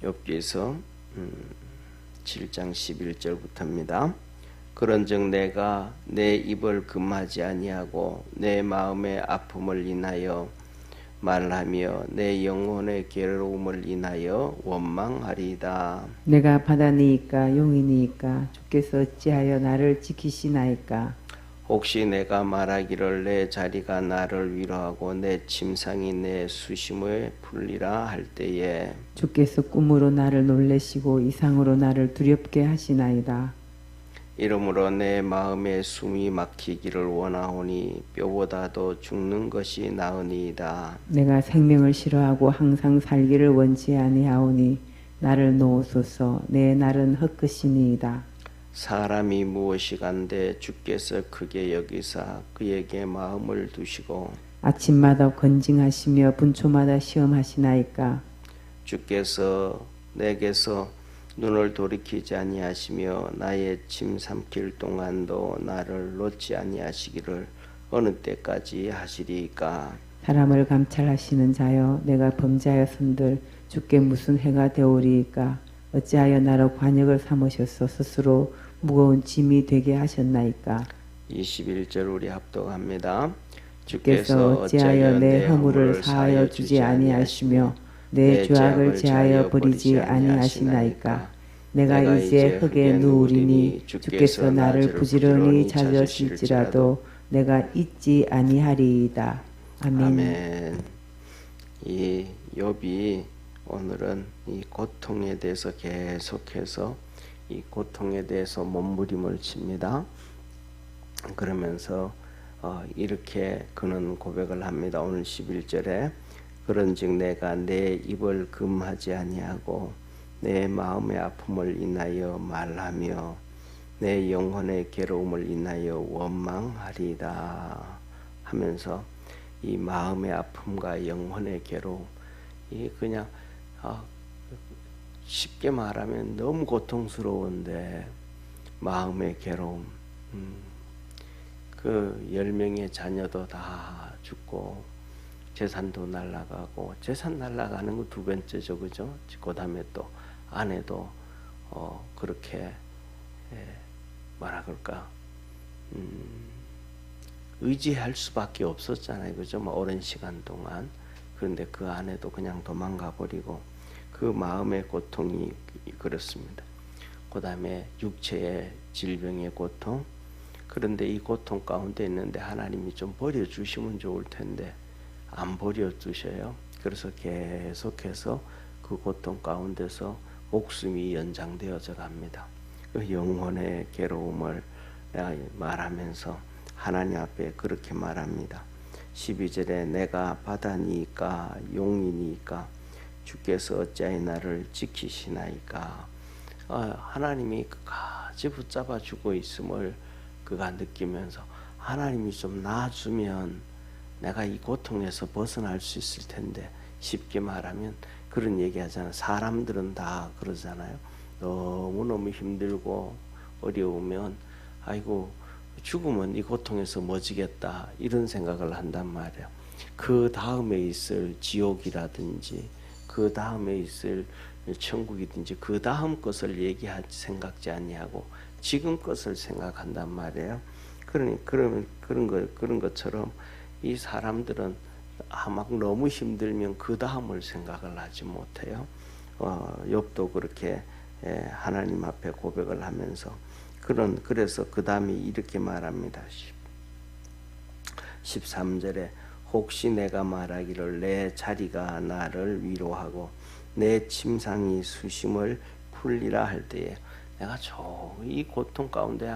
욥기서 7장 11절부터입니다. 그런즉 내가 내 입을 금하지 아니하고 내 마음의 아픔을 인하여 말하며 내 영혼의 괴로움을 인하여 원망하리이다. 내가 바다니이까 용이니이까 주께서 어찌하여 나를 지키시나이까. 혹시 내가 말하기를 내 자리가 나를 위로하고 내 침상이 내 수심에 풀리라 할 때에 주께서 꿈으로 나를 놀래시고 이상으로 나를 두렵게 하시나이다. 이러므로 내 마음에 숨이 막히기를 원하오니 뼈보다도 죽는 것이 나으니이다. 내가 생명을 싫어하고 항상 살기를 원치 아니하오니 나를 놓으소서. 내 날은 헛것이니이다. 사람이 무엇이간데 주께서 크게 여기사 그에게 마음을 두시고 아침마다 건징하시며 분초마다 시험하시나이까. 주께서 내게서 눈을 돌이키지 아니하시며 나의 침 삼킬 동안도 나를 놓지 아니하시기를 어느 때까지 하시리이까. 사람을 감찰하시는 자여, 내가 범죄하였은들 주께 무슨 해가 되오리이까. 어찌하여 나로 관역을 삼으셔서 스스로 무거운 짐이 되게 하셨나이까. 21절 우리 합독합니다. 주께서 어찌하여 내 허물을 사하여 주지 아니하시며 내 죄악을 제하여 버리지 아니하시나이까. 내가 이제 흙에 누우리니 주께서 나를 부지런히 찾으실지라도 내가 잊지 아니하리이다. 아멘. 아멘. 이 욥이 오늘은 이 고통에 대해서 계속해서 이 고통에 대해서 몸부림을 칩니다. 그러면서 이렇게 그는 고백을 합니다. 오늘 11절에 그런즉 내가 내 입을 금하지 아니하고 내 마음의 아픔을 인하여 말하며 내 영혼의 괴로움을 인하여 원망하리이다 하면서 이 마음의 아픔과 영혼의 괴로움, 이 그냥 쉽게 말하면 너무 고통스러운데 마음의 괴로움, 그 10명의 자녀도 다 죽고 재산도 날아가고, 재산 날아가는 거 두 번째죠, 그죠? 그 다음에 또 아내도 그렇게 뭐라 그럴까, 의지할 수밖에 없었잖아요, 그죠? 뭐 오랜 시간 동안. 그런데 그 아내도 그냥 도망가 버리고 그 마음의 고통이 그렇습니다. 그 다음에 육체의 질병의 고통. 그런데 이 고통 가운데 있는데 하나님이 좀 버려주시면 좋을 텐데 안 버려주셔요. 그래서 계속해서 그 고통 가운데서 목숨이 연장되어져 갑니다. 그 영혼의 괴로움을 말하면서 하나님 앞에 그렇게 말합니다. 12절에 내가 바다니까 용이니까 주께서 어찌하여 나를 지키시나이까. 하나님이 끝까지 붙잡아 주고 있음을 그가 느끼면서 하나님이 좀 놔주면 내가 이 고통에서 벗어날 수 있을 텐데, 쉽게 말하면 그런 얘기 하잖아요. 사람들은 다 그러잖아요. 너무너무 힘들고 어려우면 아이고 죽으면 이 고통에서 멎지겠다 이런 생각을 한단 말이에요. 그 다음에 있을 지옥이라든지 그 다음에 있을 천국이든지 그 다음 것을 얘기하지 생각지 아니하고 지금 것을 생각한단 말이에요. 그러니 그런 것처럼 이 사람들은 막 너무 힘들면 그 다음을 생각을 하지 못해요. 욥도 그렇게 하나님 앞에 고백을 하면서 그래서 그 다음에 이렇게 말합니다. 13절에 혹시 내가 말하기를 내 자리가 나를 위로하고 내 침상이 수심을 풀리라 할 때에 내가 이 고통 가운데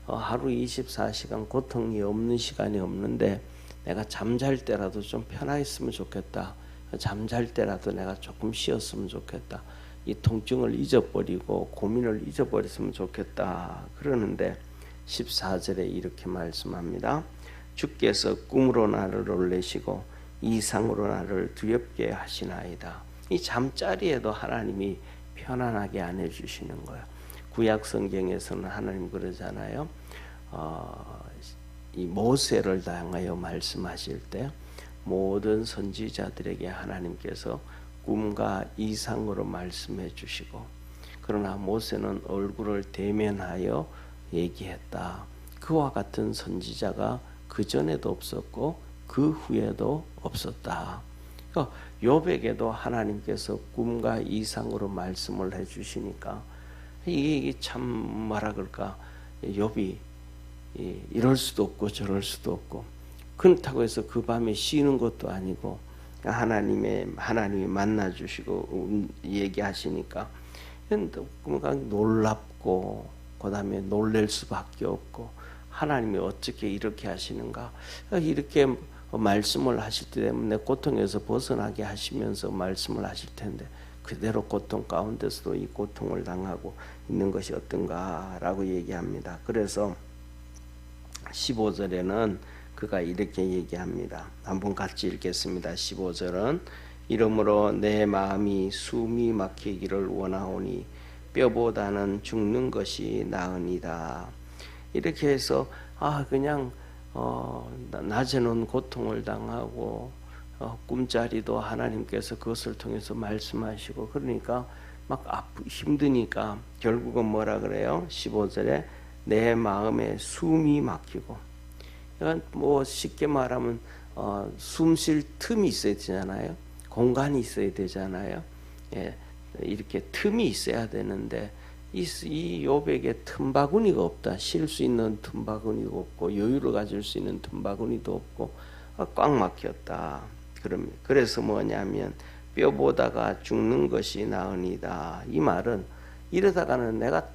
하루 24시간 고통이 없는 시간이 없는데 내가 잠잘 때라도 좀 편하였으면 좋겠다. 잠잘 때라도 내가 조금 쉬었으면 좋겠다. 이 통증을 잊어버리고 고민을 잊어버렸으면 좋겠다. 그러는데 14절에 이렇게 말씀합니다. 주께서 꿈으로 나를 놀래시고 이상으로 나를 두렵게 하시나이다. 이 잠자리에도 하나님이 편안하게 안 해주시는 거예요. 구약 성경에서는 하나님 그러잖아요. 이 모세를 향하여 말씀하실 때 모든 선지자들에게 하나님께서 꿈과 이상으로 말씀해 주시고, 그러나 모세는 얼굴을 대면하여 얘기했다. 그와 같은 선지자가 그 전에도 없었고 그 후에도 없었다. 그러니까 욥에게도 하나님께서 꿈과 이상으로 말씀을 해주시니까 이게 참 뭐라 그럴까, 욥이 이럴 수도 없고 저럴 수도 없고, 그렇다고 해서 그 밤에 쉬는 것도 아니고 하나님이 만나 주시고 얘기하시니까 뭔가 놀랍고, 그 다음에 놀랄 수밖에 없고, 하나님이 어떻게 이렇게 하시는가, 이렇게 말씀을 하실 때 때문에 고통에서 벗어나게 하시면서 말씀을 하실 텐데 그대로 고통 가운데서도 이 고통을 당하고 있는 것이 어떤가라고 얘기합니다. 그래서 15절에는 그가 이렇게 얘기합니다. 한번 같이 읽겠습니다. 15절은 이러므로 내 마음이 숨이 막히기를 원하오니 뼈보다는 죽는 것이 나으니라. 이렇게 해서 그냥 낮에는 고통을 당하고 꿈자리도 하나님께서 그것을 통해서 말씀하시고, 그러니까 막 힘드니까 결국은 뭐라 그래요? 15절에 내 마음에 숨이 막히고, 그러니까 뭐 쉽게 말하면 숨 쉴 틈이 있어야 되잖아요. 공간이 있어야 되잖아요. 예, 이렇게 틈이 있어야 되는데 이 욥에게 틈바구니가 없다. 쉴 수 있는 틈바구니도 없고 여유를 가질 수 있는 틈바구니도 없고 꽉 막혔다. 그래서 뭐냐면 뼈보다가 죽는 것이 나으니다. 이 말은 이러다가는 내가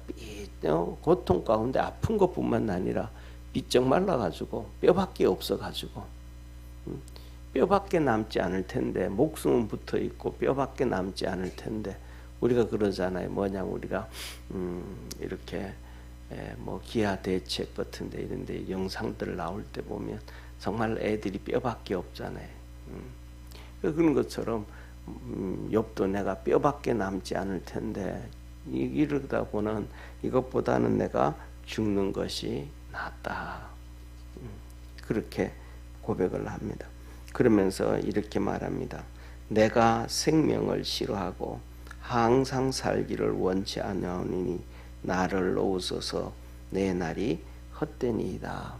고통 가운데 아픈 것뿐만 아니라 비쩍 말라가지고 뼈밖에 없어가지고 뼈밖에 남지 않을 텐데, 목숨은 붙어 있고 뼈밖에 남지 않을 텐데, 우리가 그러잖아요. 뭐냐면 우리가 이렇게 뭐 기아 대책 같은데 이런데 영상들 나올 때 보면 정말 애들이 뼈밖에 없잖아요. 그런 것처럼 욥도 내가 뼈밖에 남지 않을 텐데 이러다 보는 이것보다는 내가 죽는 것이 낫다. 그렇게 고백을 합니다. 그러면서 이렇게 말합니다. 내가 생명을 싫어하고 항상 살기를 원치 않으니 나를 놓으소서. 내 날이 헛되니이다.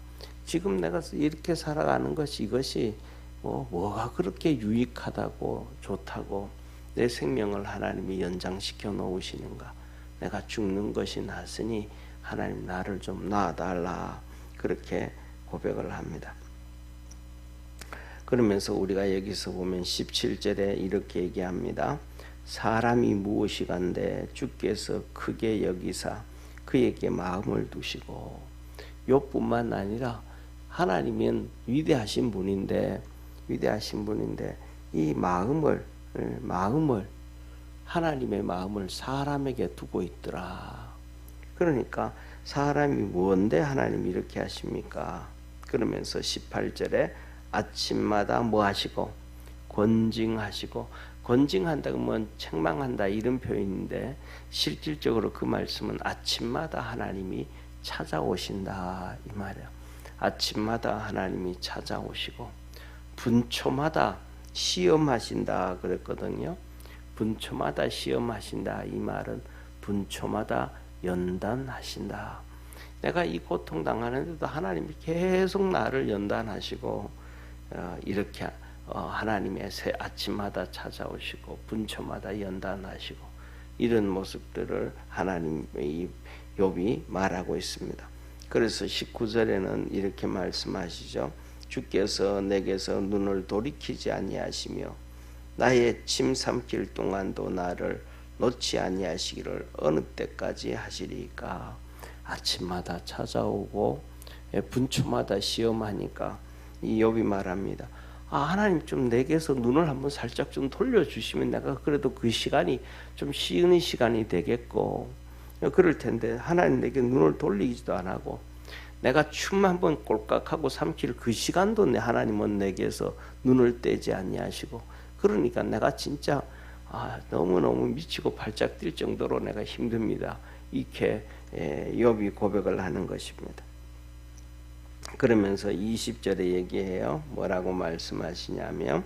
지금 내가 이렇게 살아가는 것이, 이것이 뭐가 그렇게 유익하다고 좋다고 내 생명을 하나님이 연장시켜 놓으시는가. 내가 죽는 것이 낫으니 하나님 나를 좀 놔달라. 그렇게 고백을 합니다. 그러면서 우리가 여기서 보면 17절에 이렇게 얘기합니다. 사람이 무엇이간데 주께서 크게 여기사 그에게 마음을 두시고. 욥뿐만 아니라 하나님은 위대하신 분인데 이 마음을 하나님의 마음을 사람에게 두고 있더라. 그러니까 사람이 뭔데 하나님이 이렇게 하십니까? 그러면서 18절에 아침마다 뭐 하시고 권징하시고, 권징한다 그러면 책망한다 이런 표현인데 실질적으로 그 말씀은 아침마다 하나님이 찾아오신다 이 말이에요. 아침마다 하나님이 찾아오시고 분초마다 시험하신다 그랬거든요. 분초마다 시험하신다 이 말은 분초마다 연단하신다. 내가 이 고통 당하는데도 하나님이 계속 나를 연단하시고 이렇게 하나님의 새 아침마다 찾아오시고 분초마다 연단하시고, 이런 모습들을 하나님의 욥이 말하고 있습니다. 그래서 19절에는 이렇게 말씀하시죠. 주께서 내게서 눈을 돌이키지 아니하시며 나의 침 삼킬 동안도 나를 놓지 아니하시기를 어느 때까지 하시리까. 아침마다 찾아오고 분초마다 시험하니까 이 욥이 말합니다. 하나님 좀 내게서 눈을 한번 살짝 좀 돌려주시면 내가 그래도 그 시간이 좀 쉬는 시간이 되겠고 그럴 텐데, 하나님 내게 눈을 돌리지도 안 하고 내가 춤 한번 꼴깍하고 삼킬 그 시간도 하나님은 내게서 눈을 떼지 아니하시고, 그러니까 내가 진짜 너무너무 미치고 발작 뛸 정도로 내가 힘듭니다. 이렇게 욥이 고백을 하는 것입니다. 그러면서 20절에 얘기해요. 뭐라고 말씀하시냐면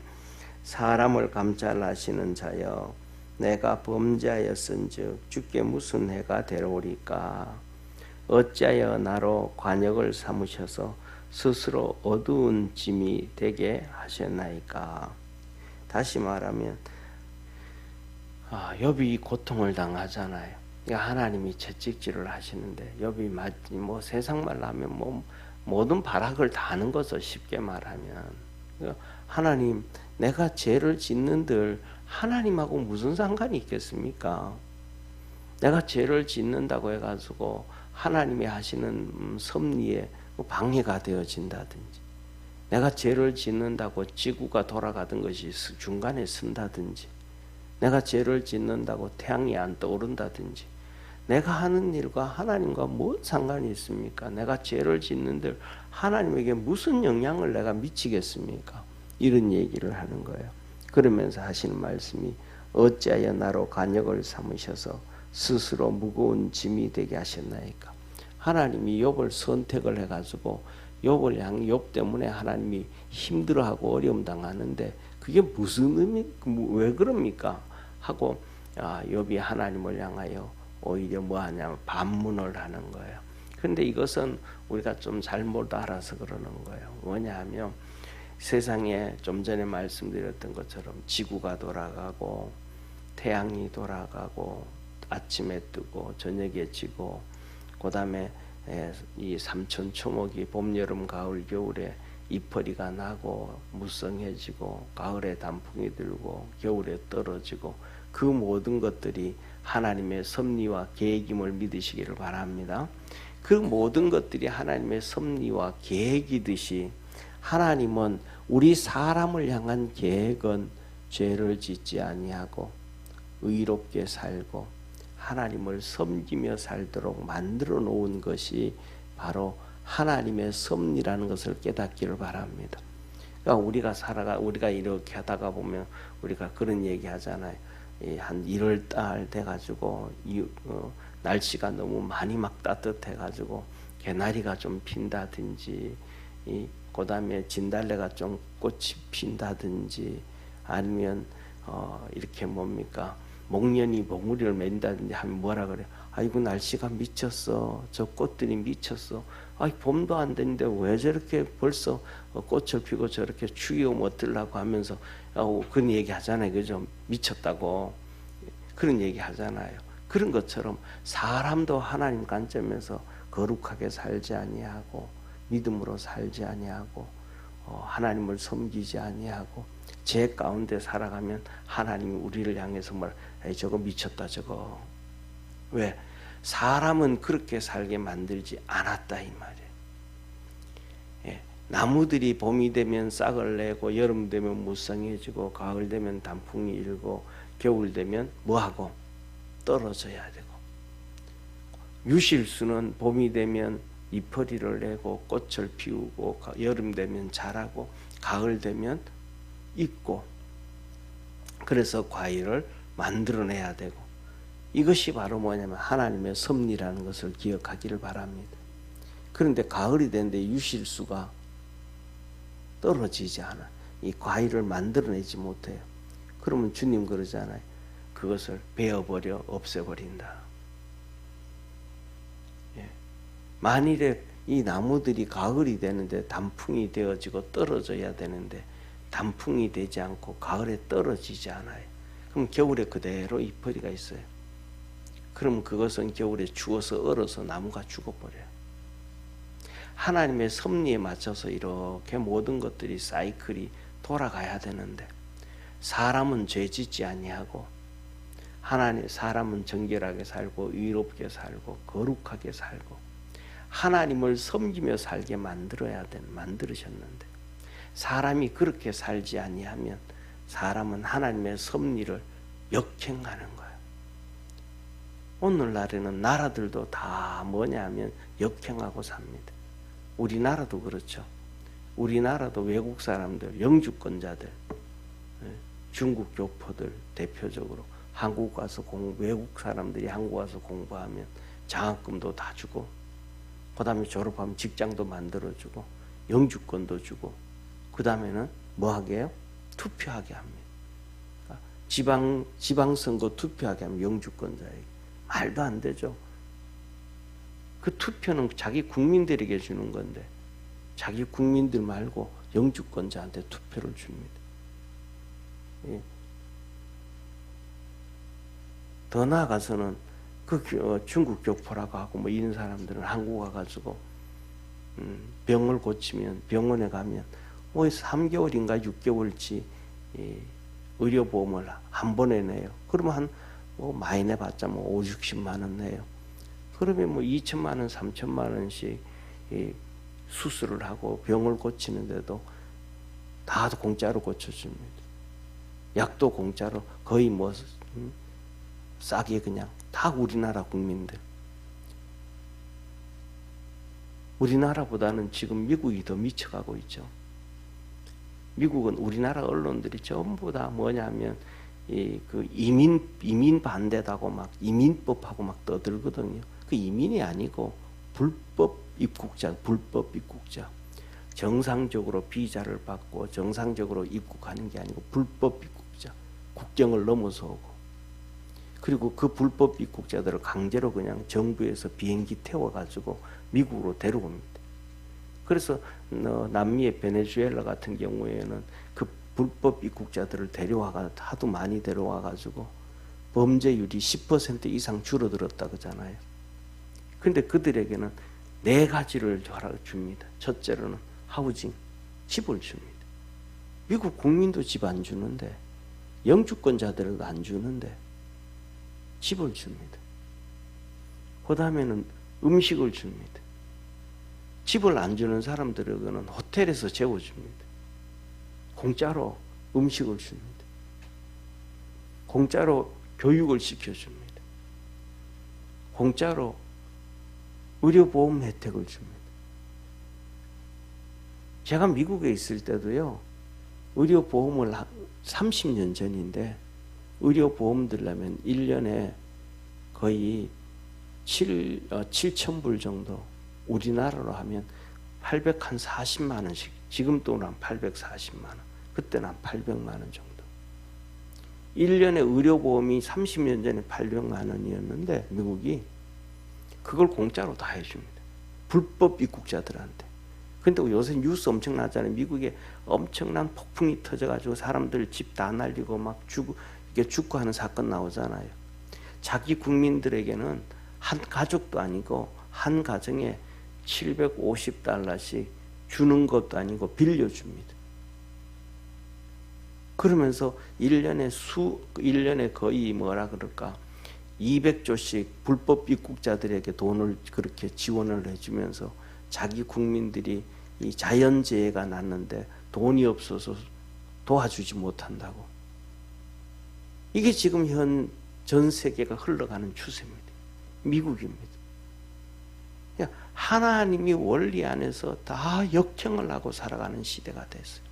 사람을 감찰하시는 자여 내가 범죄하였은즉 주께 무슨 해가 되오리까? 어찌하여 나로 관역을 삼으셔서 스스로 어두운 짐이 되게 하셨나이까? 다시 말하면 욥이 고통을 당하잖아요. 그러니까 하나님이 채찍질을 하시는데 욥이 뭐 세상 말로 하면 뭐 모든 발악을 다 하는 거죠. 쉽게 말하면 하나님, 내가 죄를 짓는들 하나님하고 무슨 상관이 있겠습니까? 내가 죄를 짓는다고 해가지고 하나님이 하시는 섭리에 방해가 되어진다든지, 내가 죄를 짓는다고 지구가 돌아가던 것이 중간에 쓴다든지, 내가 죄를 짓는다고 태양이 안 떠오른다든지, 내가 하는 일과 하나님과 뭔 상관이 있습니까? 내가 죄를 짓는들 하나님에게 무슨 영향을 내가 미치겠습니까? 이런 얘기를 하는 거예요. 그러면서 하시는 말씀이 어찌하여 나로 관역을 삼으셔서 스스로 무거운 짐이 되게 하셨나이까? 하나님이 욥을 선택을 해가지고 욥 때문에 하나님이 힘들어하고 어려움 당하는데 그게 무슨 의미, 왜 그럽니까? 하고 욥이 하나님을 향하여 오히려 뭐하냐면 반문을 하는 거예요. 그런데 이것은 우리가 좀 잘못 알아서 그러는 거예요. 뭐냐 하면 세상에 좀 전에 말씀드렸던 것처럼 지구가 돌아가고 태양이 돌아가고 아침에 뜨고 저녁에 지고 그 다음에 이 삼천 초목이 봄, 여름, 가을, 겨울에 잎허리가 나고 무성해지고 가을에 단풍이 들고 겨울에 떨어지고 그 모든 것들이 하나님의 섭리와 계획임을 믿으시기를 바랍니다. 그 모든 것들이 하나님의 섭리와 계획이듯이 하나님은 우리 사람을 향한 계획은 죄를 짓지 아니하고 의롭게 살고 하나님을 섬기며 살도록 만들어 놓은 것이 바로 하나님의 섭리라는 것을 깨닫기를 바랍니다. 그러니까 우리가 이렇게 하다가 보면 우리가 그런 얘기 하잖아요. 한 1월 달 돼가지고 날씨가 너무 많이 막 따뜻해가지고 개나리가 좀 핀다든지, 그 다음에 진달래가 좀 꽃이 핀다든지, 아니면 이렇게 뭡니까 목련이 봉우리를 맺는다든지 하면 뭐라 그래? 아이고 날씨가 미쳤어. 저 꽃들이 미쳤어. 아이 봄도 안 됐는데 왜 저렇게 벌써 꽃을 피고 저렇게 추위 오면 어쩌려고 하면서 그런 얘기 하잖아요. 그죠? 미쳤다고. 그런 얘기 하잖아요. 그런 것처럼 사람도 하나님 관점에서 거룩하게 살지 아니하고 믿음으로 살지 아니하고 하나님을 섬기지 아니하고 죄 가운데 살아가면 하나님이 우리를 향해서 에이 저거 미쳤다 저거. 왜? 사람은 그렇게 살게 만들지 않았다 이 말이에요. 예. 나무들이 봄이 되면 싹을 내고 여름 되면 무성해지고 가을 되면 단풍이 일고 겨울 되면 뭐하고? 떨어져야 되고, 유실수는 봄이 되면 잎허리를 내고 꽃을 피우고 여름 되면 자라고 가을 되면 익고, 그래서 과일을 만들어내야 되고, 이것이 바로 뭐냐면 하나님의 섭리라는 것을 기억하기를 바랍니다. 그런데 가을이 되는데 유실수가 떨어지지 않아. 이 과일을 만들어내지 못해요. 그러면 주님 그러잖아요. 그것을 베어버려 없애버린다. 예. 만일에 이 나무들이 가을이 되는데 단풍이 되어지고 떨어져야 되는데 단풍이 되지 않고 가을에 떨어지지 않아요. 그럼 겨울에 그대로 잎허리가 있어요. 그럼 그것은 겨울에 추워서 얼어서 나무가 죽어버려요. 하나님의 섭리에 맞춰서 이렇게 모든 것들이 사이클이 돌아가야 되는데 사람은 죄짓지 아니하고 사람은 정결하게 살고 의롭게 살고 거룩하게 살고 하나님을 섬기며 살게 만들으셨는데 사람이 그렇게 살지 아니하면 사람은 하나님의 섭리를 역행하는 거예요. 오늘날에는 나라들도 다 뭐냐면 역행하고 삽니다. 우리나라도 그렇죠. 우리나라도 외국 사람들, 영주권자들, 중국 교포들 대표적으로 한국 와서 외국 사람들이 한국 와서 공부하면 장학금도 다 주고, 그 다음에 졸업하면 직장도 만들어주고, 영주권도 주고, 그 다음에는 뭐 하게요? 투표하게 합니다. 지방선거 투표하게 하면 영주권자에게. 말도 안 되죠. 그 투표는 자기 국민들에게 주는 건데 자기 국민들 말고 영주권자한테 투표를 줍니다. 예. 더 나아가서는 그 중국 교포라고 하고 뭐 이런 사람들은 한국 와가지고 병을 고치면 병원에 가면 뭐 3개월인가 6개월치 의료보험을 한 번에 내요. 그러면 뭐 많이 내봤자 뭐 5, 60만 원 내요. 그러면 뭐 2천만 원, 3천만 원씩 수술을 하고 병을 고치는데도 다 공짜로 고쳐줍니다. 약도 공짜로 거의 뭐 싸게 그냥 다 우리나라 국민들. 우리나라보다는 지금 미국이 더 미쳐가고 있죠. 미국은 우리나라 언론들이 전부 다 뭐냐면 그 이민 반대다고 막 이민법하고 막 떠들거든요. 그 이민이 아니고 불법 입국자. 정상적으로 비자를 받고 정상적으로 입국하는 게 아니고 불법 입국자. 국경을 넘어서 오고. 그리고 그 불법 입국자들을 강제로 그냥 정부에서 비행기 태워가지고 미국으로 데려옵니다. 그래서 남미의 베네수엘라 같은 경우에는 그 불법 입국자들을 하도 많이 데려와가지고 범죄율이 10% 이상 줄어들었다 그러잖아요. 그런데 그들에게는 4가지를 줍니다. 첫째로는 하우징, 집을 줍니다. 미국 국민도 집 안 주는데 영주권자들도 안 주는데 집을 줍니다. 그 다음에는 음식을 줍니다. 집을 안 주는 사람들에게는 호텔에서 재워줍니다. 공짜로 음식을 줍니다. 공짜로 교육을 시켜줍니다. 공짜로 의료보험 혜택을 줍니다. 제가 미국에 있을 때도요, 의료보험을 30년 전인데 의료보험 들려면 1년에 거의 7,000불 정도, 우리나라로 하면 840만 원씩, 지금 돈은 한 840만 원, 그때는 한 800만 원 정도. 1년에 의료보험이 30년 전에 800만 원이었는데 미국이 그걸 공짜로 다 해줍니다. 불법 입국자들한테. 근데 요새 뉴스 엄청 나잖아요. 미국에 엄청난 폭풍이 터져가지고 사람들 집 다 날리고 막 죽고 하는 사건 나오잖아요. 자기 국민들에게는 한 가족도 아니고 한 가정에 $750씩 주는 것도 아니고 빌려줍니다. 그러면서 1년에 거의 뭐라 그럴까 200조씩 불법 입국자들에게 돈을 그렇게 지원을 해주면서 자기 국민들이 이 자연재해가 났는데 돈이 없어서 도와주지 못한다고. 이게 지금 전 세계가 흘러가는 추세입니다. 미국입니다. 하나님이 원리 안에서 다 역행을 하고 살아가는 시대가 됐어요.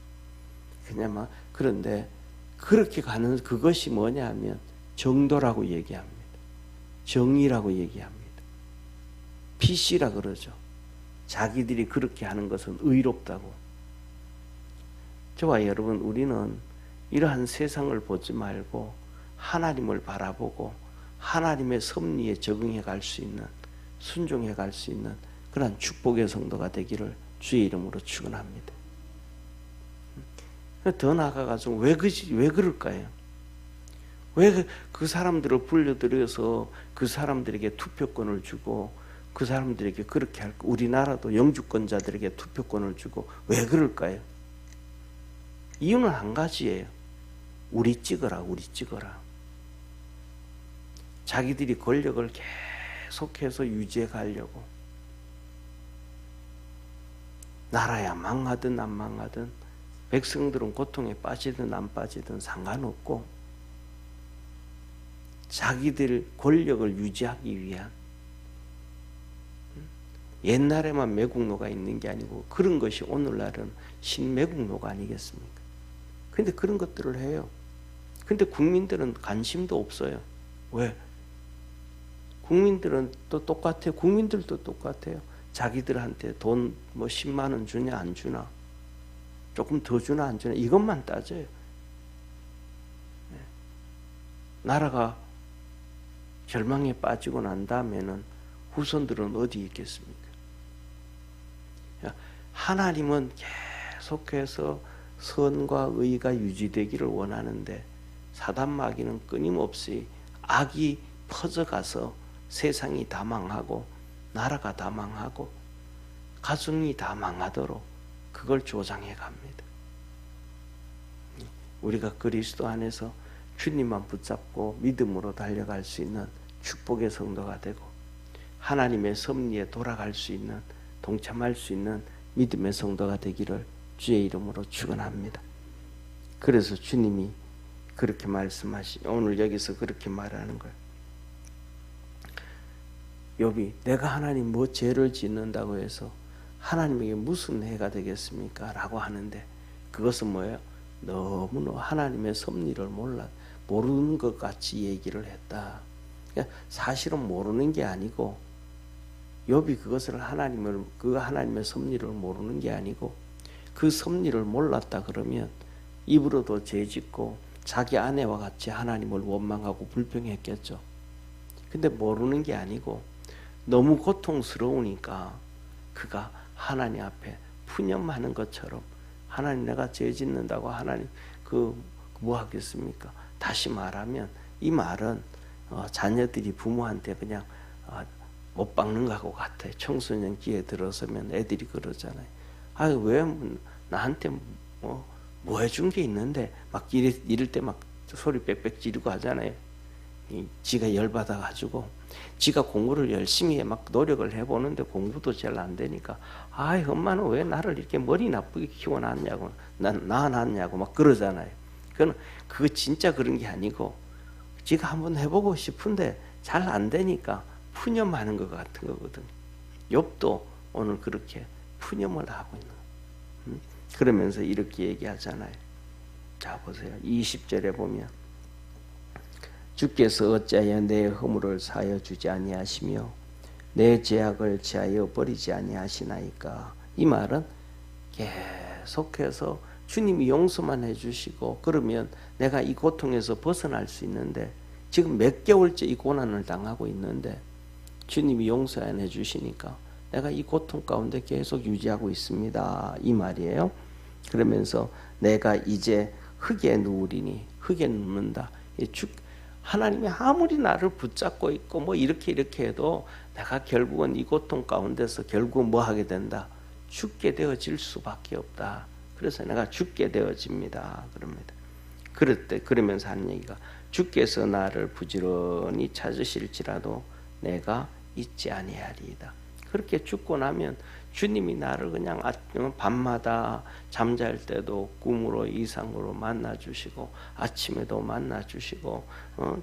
그런데 그렇게 가는 그것이 뭐냐 하면 정도라고 얘기합니다. 정의라고 얘기합니다. PC라 그러죠. 자기들이 그렇게 하는 것은 의롭다고. 저와 여러분, 우리는 이러한 세상을 보지 말고 하나님을 바라보고 하나님의 섭리에 적응해 갈 수 있는, 순종해 갈 수 있는 그런 축복의 성도가 되기를 주의 이름으로 축원합니다. 더 나아가서 왜 그럴까요? 왜 그 사람들을 불러들여서 그 사람들에게 투표권을 주고 그 사람들에게 그렇게 할 거, 우리나라도 영주권자들에게 투표권을 주고 왜 그럴까요? 이유는 한 가지예요. 우리 찍어라. 자기들이 권력을 계속해서 유지해 가려고. 나라야 망하든 안 망하든 백성들은 고통에 빠지든 안 빠지든 상관없고 자기들 권력을 유지하기 위한, 옛날에만 매국노가 있는 게 아니고 그런 것이 오늘날은 신매국노가 아니겠습니까? 근데 그런 것들을 해요. 근데 국민들은 관심도 없어요. 왜? 국민들은 또 똑같아요. 국민들도 똑같아요. 자기들한테 돈 뭐 10만 원 주냐 안 주나, 조금 더 주나 안 주나, 이것만 따져요. 나라가 절망에 빠지고 난 다음에는 후손들은 어디 있겠습니까? 하나님은 계속해서 선과 의가 유지되기를 원하는데 사단 마귀는 끊임없이 악이 퍼져가서 세상이 다 망하고 나라가 다 망하고 가정이 다 망하도록 그걸 조장해 갑니다. 우리가 그리스도 안에서 주님만 붙잡고 믿음으로 달려갈 수 있는 축복의 성도가 되고 하나님의 섭리에 돌아갈 수 있는, 동참할 수 있는 믿음의 성도가 되기를 주의 이름으로 축원합니다. 그래서 주님이 그렇게 오늘 여기서 그렇게 말하는 거예요. 욥이 내가 하나님 뭐 죄를 짓는다고 해서 하나님에게 무슨 해가 되겠습니까? 라고 하는데 그것은 뭐예요? 너무나 하나님의 섭리를 모르는 것 같이 얘기를 했다. 그러니까 사실은 모르는 게 아니고 욥이 그것을 하나님의 섭리를 모르는 게 아니고 그 섭리를 몰랐다 그러면 입으로도 죄짓고 자기 아내와 같이 하나님을 원망하고 불평했겠죠. 근데 모르는 게 아니고 너무 고통스러우니까 그가 하나님 앞에 푸념하는 것처럼 하나님 내가 죄 짓는다고 하나님 뭐 하겠습니까? 다시 말하면 이 말은 자녀들이 부모한테 그냥 못 박는 거하고 같아요. 청소년 기에 들어서면 애들이 그러잖아요. 왜 나한테 뭐 해준 게 있는데 막 이럴 때 막 소리 빽빽 지르고 하잖아요. 지가 열받아가지고 지가 공부를 열심히 막 노력을 해보는데 공부도 잘 안 되니까 엄마는 왜 나를 이렇게 머리 나쁘게 키워놨냐고 낳아놨냐고 막 그러잖아요. 그거 진짜 그런 게 아니고 지가 한번 해보고 싶은데 잘 안 되니까 푸념하는 것 같은 거거든요. 욥도 오늘 그렇게 푸념을 하고 있는 그러면서 이렇게 얘기하잖아요. 자 보세요. 20절에 보면 주께서 어찌하여 내 허물을 사하여 주지 아니하시며 내 죄악을 제하여 버리지 아니하시나이까. 이 말은 계속해서 주님이 용서만 해주시고 그러면 내가 이 고통에서 벗어날 수 있는데 지금 몇 개월째 이 고난을 당하고 있는데 주님이 용서 안 해주시니까 내가 이 고통 가운데 계속 유지하고 있습니다. 이 말이에요. 그러면서 내가 이제 흙에 누우리니 흙에 눕는다. 하나님이 아무리 나를 붙잡고 있고 뭐 이렇게 해도 내가 결국은 이 고통 가운데서 결국은 뭐 하게 된다. 죽게 되어질 수밖에 없다. 그래서 내가 죽게 되어집니다. 그럽니다. 그러면서 하는 얘기가 주께서 나를 부지런히 찾으실지라도 내가 잊지 아니하리이다. 그렇게 죽고 나면 주님이 나를 그냥 밤마다 잠잘 때도 꿈으로 이상으로 만나주시고 아침에도 만나주시고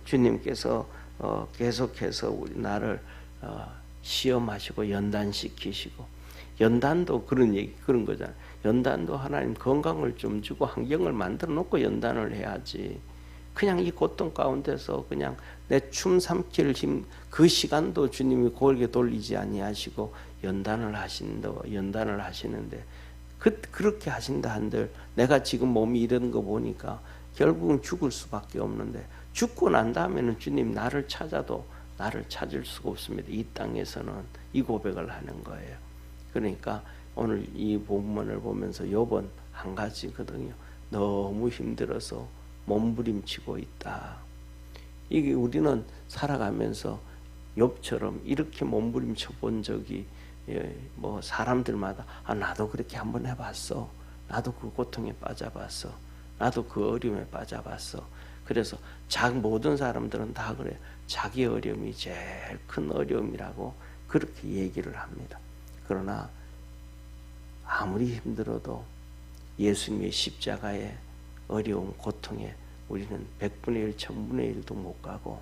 주님께서 계속해서 나를 시험하시고 연단시키시고 연단도 그런 거잖아요. 연단도 하나님 건강을 좀 주고 환경을 만들어 놓고 연단을 해야지. 그냥 이 고통 가운데서 그냥 내 춤 삼킬 힘 그 시간도 주님이 고르게 돌리지 아니하시고 연단을 하시는데 그렇게 하신다 한들 내가 지금 몸이 이런 거 보니까 결국은 죽을 수밖에 없는데 죽고 난 다음에는 주님 나를 찾아도 나를 찾을 수가 없습니다. 이 땅에서는 이 고백을 하는 거예요. 그러니까 오늘 이 본문을 보면서 욥은 한 가지거든요. 너무 힘들어서 몸부림치고 있다. 이게 우리는 살아가면서 욥처럼 이렇게 몸부림쳐 본 적이 뭐 사람들마다 나도 그렇게 한번 해봤어. 나도 그 고통에 빠져봤어. 나도 그 어려움에 빠져봤어. 그래서 모든 사람들은 다 그래. 자기 어려움이 제일 큰 어려움이라고 그렇게 얘기를 합니다. 그러나 아무리 힘들어도 예수님의 십자가의 어려움, 고통에 우리는 100분의 1, 1000분의 1도 못 가고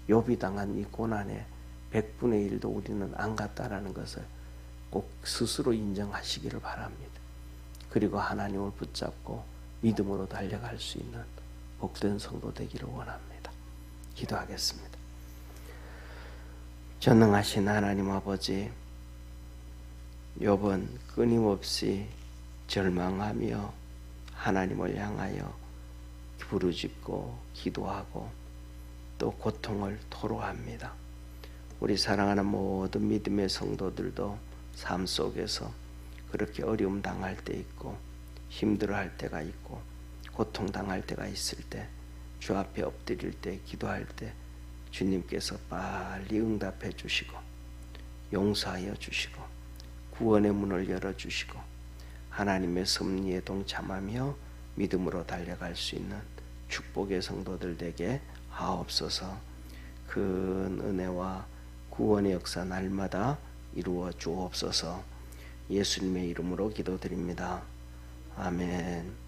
욥이 당한 이 고난에 100분의 1도 우리는 안 갔다라는 것을 꼭 스스로 인정하시기를 바랍니다. 그리고 하나님을 붙잡고 믿음으로 달려갈 수 있는 복된 성도 되기를 원합니다. 기도하겠습니다. 전능하신 하나님 아버지, 욥은 끊임없이 절망하며 하나님을 향하여 부르짖고 기도하고 또 고통을 토로합니다. 우리 사랑하는 모든 믿음의 성도들도 삶 속에서 그렇게 어려움 당할 때 있고 힘들어할 때가 있고 고통당할 때가 있을 때 주 앞에 엎드릴 때 기도할 때 주님께서 빨리 응답해 주시고 용서하여 주시고 구원의 문을 열어주시고 하나님의 섭리에 동참하며 믿음으로 달려갈 수 있는 축복의 성도들 되게 하옵소서. 큰 은혜와 구원의 역사 날마다 이루어 주옵소서. 예수님의 이름으로 기도드립니다. 아멘.